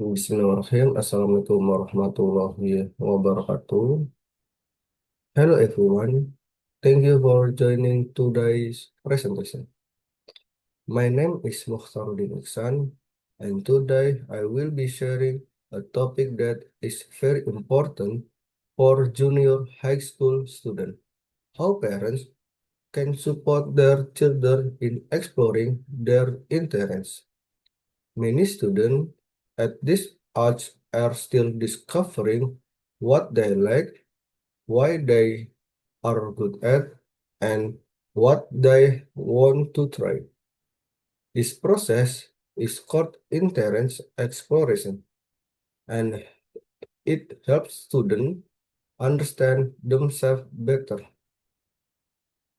Bismillahirrahmanirrahim. Assalamualaikum warahmatullahi wabarakatuh. Hello everyone. Thank you for joining today's presentation. My name is Mukhtaruddin Iksan, and today I will be sharing a topic that is very important for junior high school students. How parents can support their children in exploring their interests. Many students at this age are still discovering what they like, why they are good at, and what they want to try. This process is called interest exploration, and it helps students understand themselves better.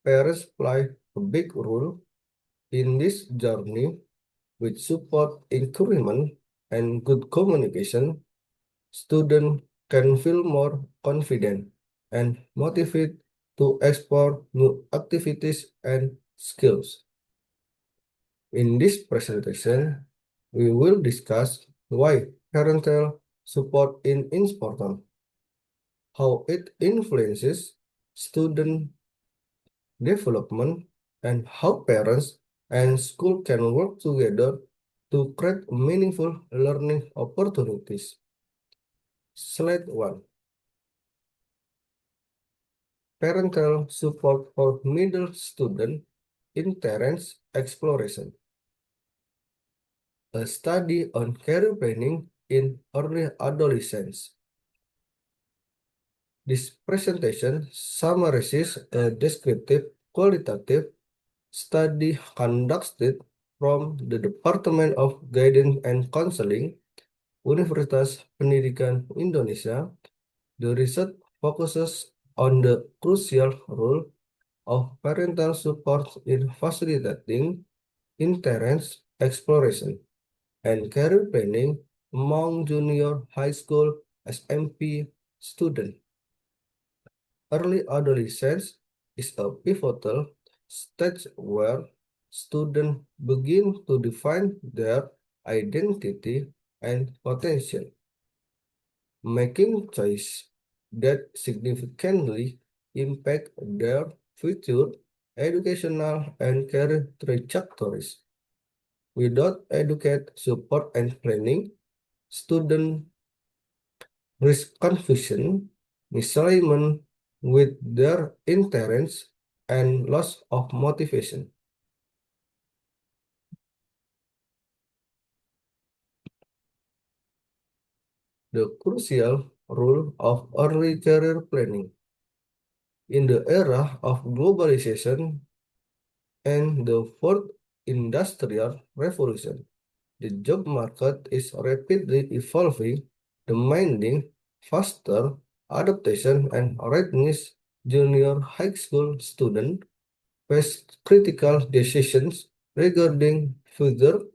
Parents play a big role in this journey with support, encouragement, and good communication. Students can feel more confident and motivated to explore new activities and skills. In this presentation, we will discuss why parental support is important, how it influences student development, and how parents and school can work together to create meaningful learning opportunities. Slide 1. Parental support for middle student interest exploration. A study on career planning in early adolescence. This presentation summarizes a descriptive qualitative study conducted from the Department of Guidance and Counseling, Universitas Pendidikan Indonesia. The research focuses on the crucial role of parental support in facilitating interest exploration and career planning among junior high school SMP students. Early adolescence is a pivotal stage where students begin to define their identity and potential, making choices that significantly impact their future educational and career trajectories. Without adequate support and planning, students risk confusion, misalignment with their interests, and loss of motivation. The crucial role of early career planning. In the era of globalization and the fourth industrial revolution, the job market is rapidly evolving, demanding faster adaptation and readiness. Junior high school students face critical decisions regarding further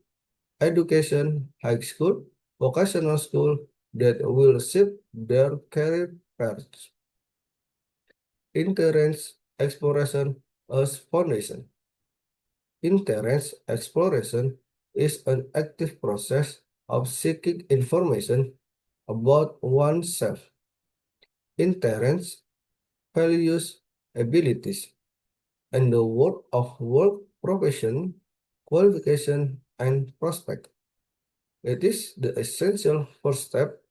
education, high school, vocational school that will shape their career paths. Interest exploration as foundation. Interest exploration is an active process of seeking information about oneself, interests, values, abilities, and the world of work profession, qualification, and prospect. It is the essential first step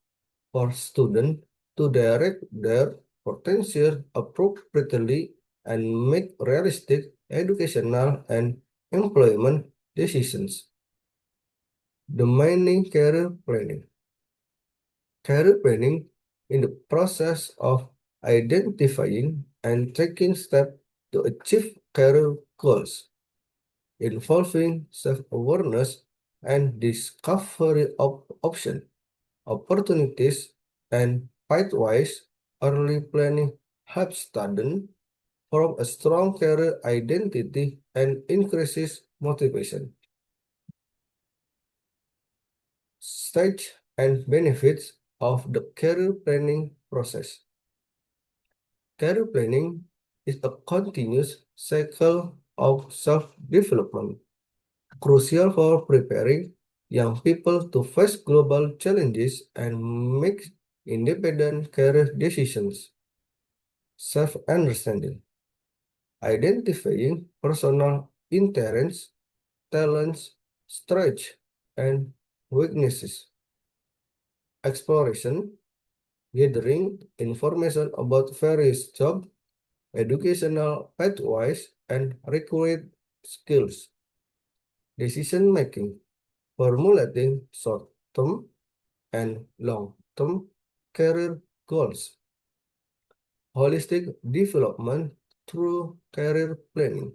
for students to direct their potential appropriately and make realistic educational and employment decisions. Defining career planning. Career planning in the process of identifying and taking steps to achieve career goals, involving self-awareness and discovery of options, opportunities, and pathways. Early planning helps students form a strong career identity and increases motivation. Stage and benefits of the career planning process. Career planning is a continuous cycle of self-development, crucial for preparing young people to face global challenges and make independent career decisions. Self-understanding, identifying personal interests, talents, strengths, and weaknesses. Exploration, gathering information about various job, educational pathways, and required skills. Decision making, formulating short-term and long-term career goals. Holistic development through career planning.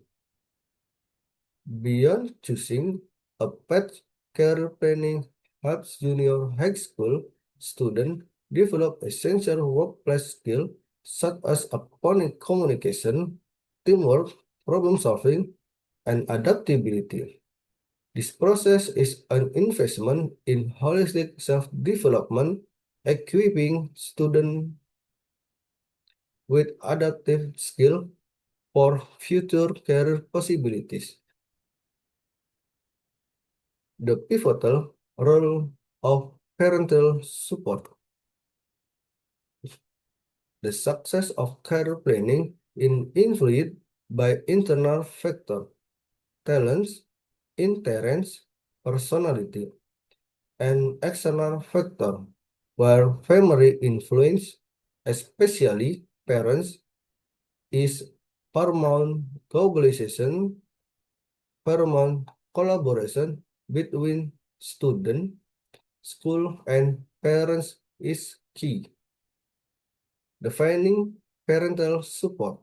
Beyond choosing a path, career planning helps junior high school students develop essential workplace skills such as communication, teamwork, problem solving, and adaptability. This process is an investment in holistic self-development, equipping students with adaptive skills for future career possibilities. The pivotal role of parental support. The success of career planning is influenced by internal factors, talents, interests, personality, and external factors, where family influence, especially parents, is paramount. Paramount collaboration between student, school, and parents is key. Defining parental support.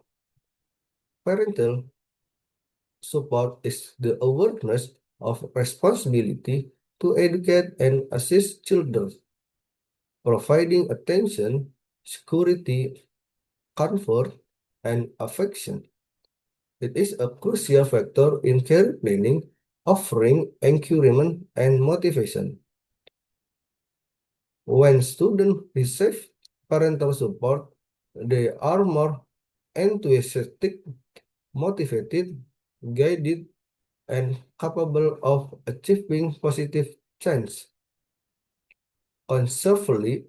Parental support is the awareness of responsibility to educate and assist children, providing attention, security, comfort, and affection. It is a crucial factor in career planning, offering encouragement and motivation. When students receive parental support, they are more enthusiastic, motivated, guided, and capable of achieving positive change. Conversely,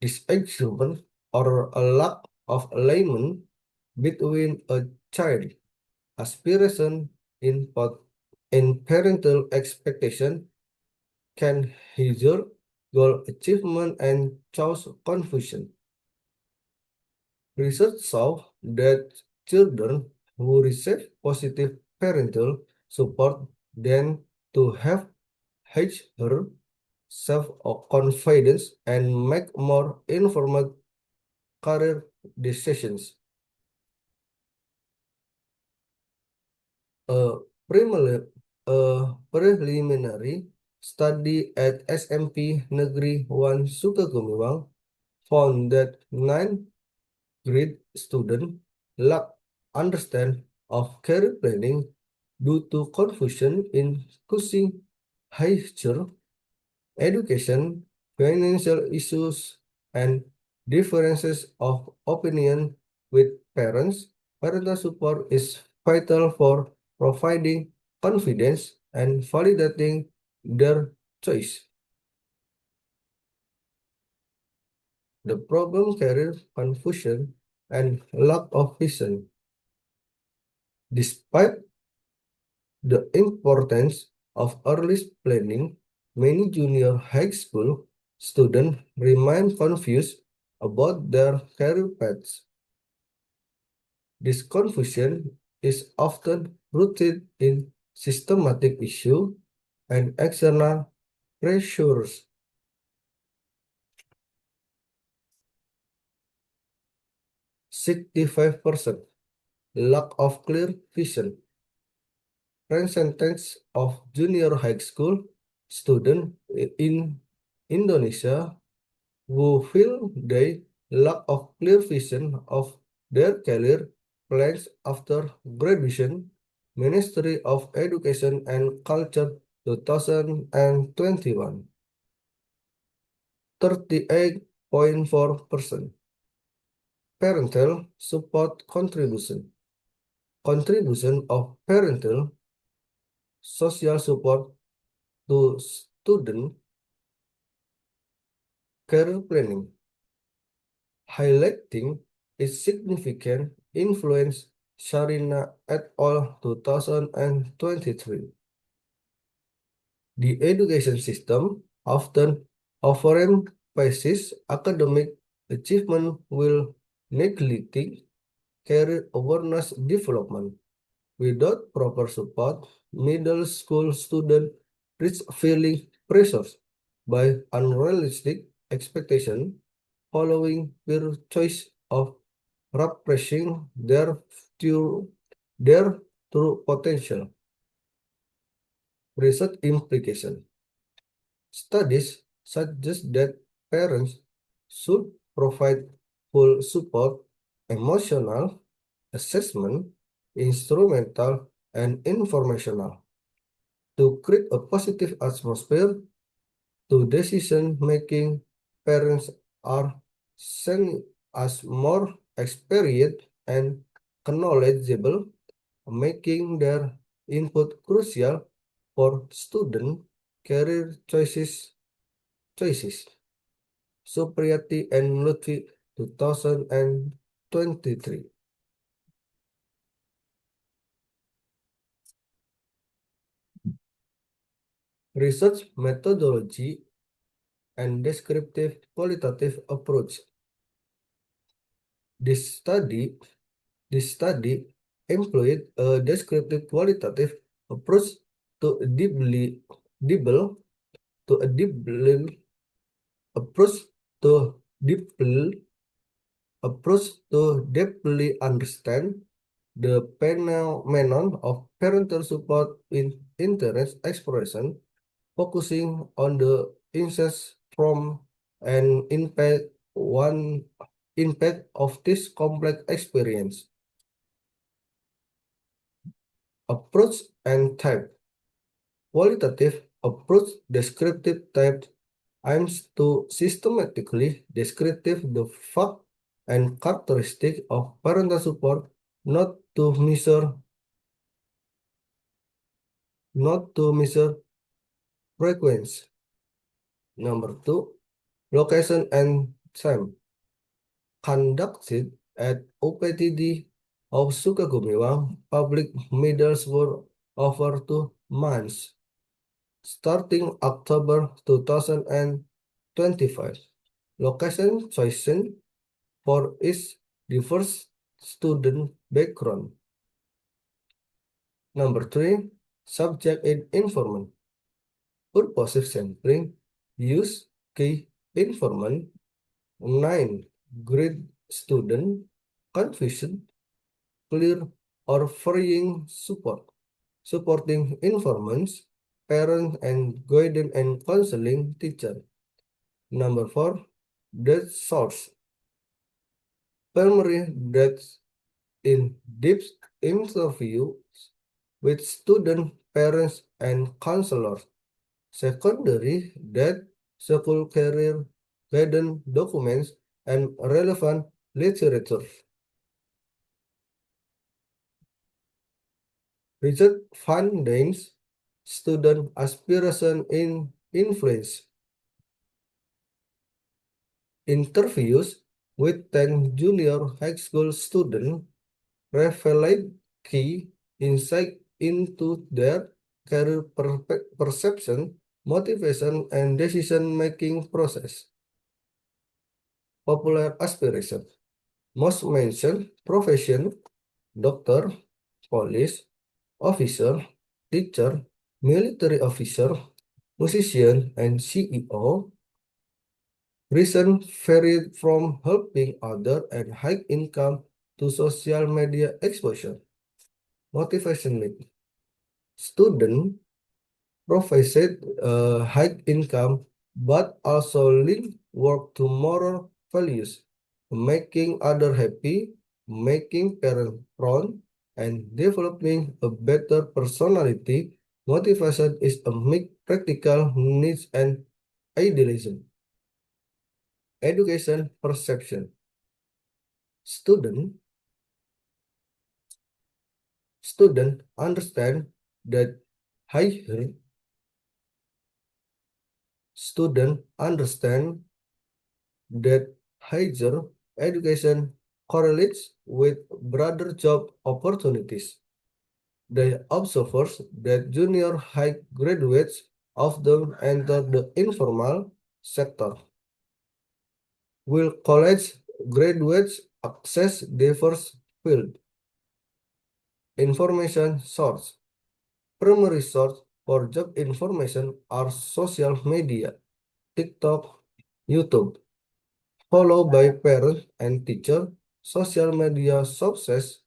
disagreement or a lack of alignment between a child aspiration in parental expectation can hinder goal achievement and cause confusion. Research shows that children who receive positive parental support tend to have higher self-confidence and make more informed career decisions. A preliminary, a preliminary study at SMP Negeri 1 Sukagumiwang found that 9 grade students lack understand of career planning due to confusion in choosing higher education, financial issues, and differences of opinion with parents. Parental support is vital for providing confidence and validating their choice. The problem career confusion and lack of vision. Despite the importance of early planning, many junior high school students remain confused about their career paths. This confusion is often rooted in systematic issues and external pressures. 65% lack of clear vision. Percentage of junior high school students in Indonesia who feel they lack of clear vision of their career plans after graduation. Ministry of Education and Culture 2021. 38.4%. Parental support contribution. Contribution of parental social support to student career planning, highlighting its significant influence. Sharina et al. 2023. The education system often overemphasizes academic achievement while neglecting career awareness development. Without proper support, middle school students risk feeling pressured by unrealistic expectations following peer choice of repressing their true potential. Research implication. Studies suggest that parents should provide full support, emotional, assessment, instrumental, and informational to create a positive atmosphere to decision making. Parents are seen as more experienced and knowledgeable, making their input crucial for student career choices. Supriyati and Lutfi 2023. Research methodology and descriptive qualitative approach. This study This study employed a descriptive qualitative approach to a deeble, to a deeble approach to deeply deeply understand the phenomenon of parental support in interest expression, focusing on the insights from and impact of this complex experience. Approach and type. Qualitative approach descriptive type aims to systematically describe the fact and characteristic of parental support, not to measure frequency. Number two, location and time. Conducted at OPTD of Sukagumiwang Public Middle School over 2 months, starting October 2025. Location chosen for its diverse student background. Number three, subject and informant. Purposive sampling use key informant 9 grade student confusion, clear or varying support, supporting informants, parents and guidance and counseling teacher. Number four, data source. Primary data in depth interviews with student, parents, and counselors. Secondary data, school career guidance documents, and relevant literature. Research findings, student aspiration in influence. Interviews with 10 junior high school students revealed key insight into their career perception, motivation, and decision-making process. Popular aspiration. Most mentioned profession: doctor, police, officer, teacher, military officer, musician, and CEO. Reason varied from helping others and high income to social media exposure. Motivation need. Student provided high income but also link work to moral values, making others happy, making parents proud, and developing a better personality. Motivation is a mix practical needs and idealism. Education perception. Student student understand that higher Students understand that higher education correlates with broader job opportunities. They observe that junior high graduates often enter the informal sector, while college graduates access diverse field information source. Primary source for job information are social media, TikTok, YouTube, followed by parents and teachers. Social media sources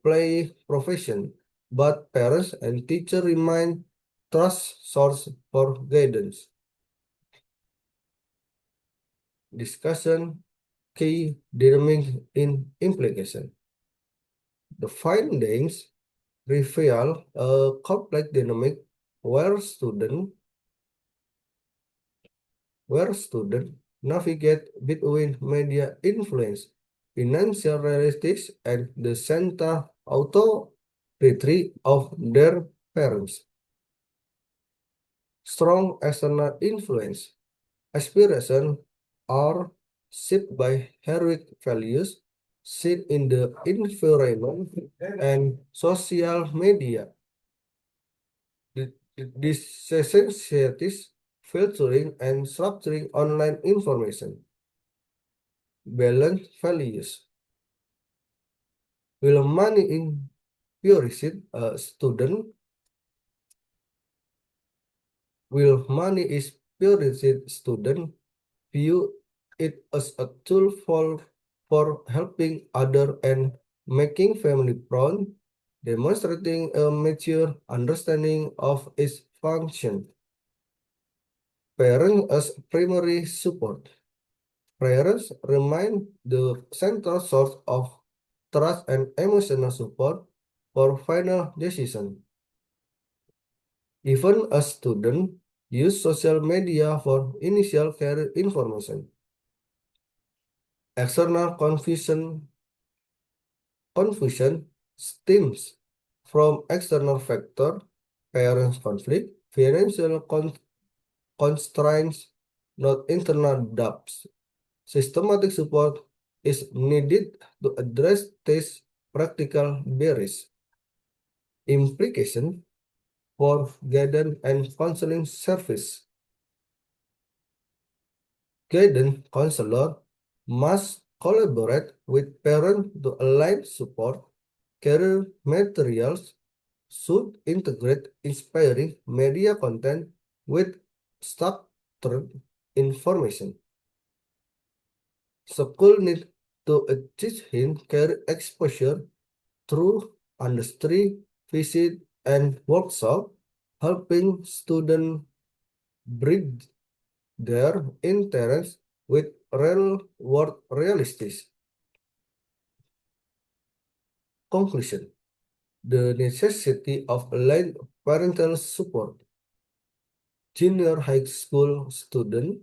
play profession, but parents and teachers remain trust source for guidance. Discussion key dynamics in implication. The findings reveal a complex dynamic where students navigate between media influence, financial realities, and the central authority of their parents. Strong external influence, aspirations are shaped by heroic values seen in the environment and social media. This necessitates filtering and structuring online information. Balance values. Will money infuriate a student? Will money is infuriate student view it as a tool for helping other and making family proud, demonstrating a mature understanding of its function. Parents as primary support. Parents remain the central source of trust and emotional support for final decision. Even a student use social media for initial career information. External confusion stems from external factor, parents conflict, financial constraints, not internal doubts. Systematic support is needed to address these practical barriers. Implication for guidance and counseling service. Guidance counselor must collaborate with parents to align support. Career materials should integrate inspiring media content with structured information. School need to teach him career exposure through industry visit and workshop, helping students bridge their interests with real-world realities. Conclusion: the necessity of aligned parental support. Junior high school students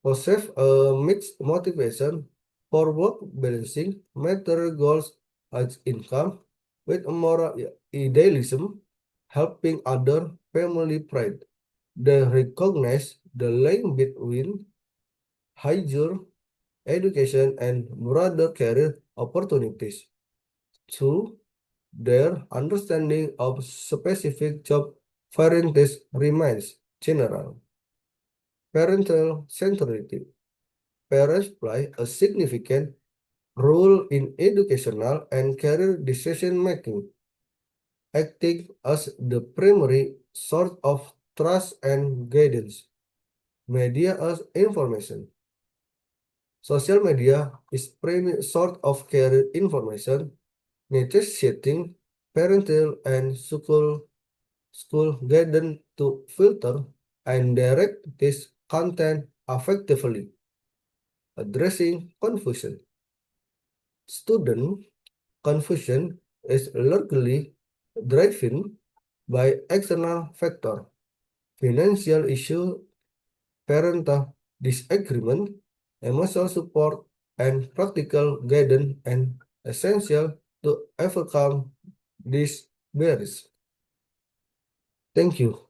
possess a mixed motivation for work balancing material goals as income with moral idealism, helping other family pride. They recognize the link between higher education and broader career opportunities. Two, their understanding of specific job variances remains general. Parental centrality. Parents play a significant role in educational and career decision making, acting as the primary source of trust and guidance. Media as information. Social media is primary source of career information, necessitating parental and school guidance to filter and direct this content effectively. Addressing confusion. Student confusion is largely driven by external factors, financial issue, parental disagreement, emotional support, and practical guidance and essential to overcome these barriers. Thank you.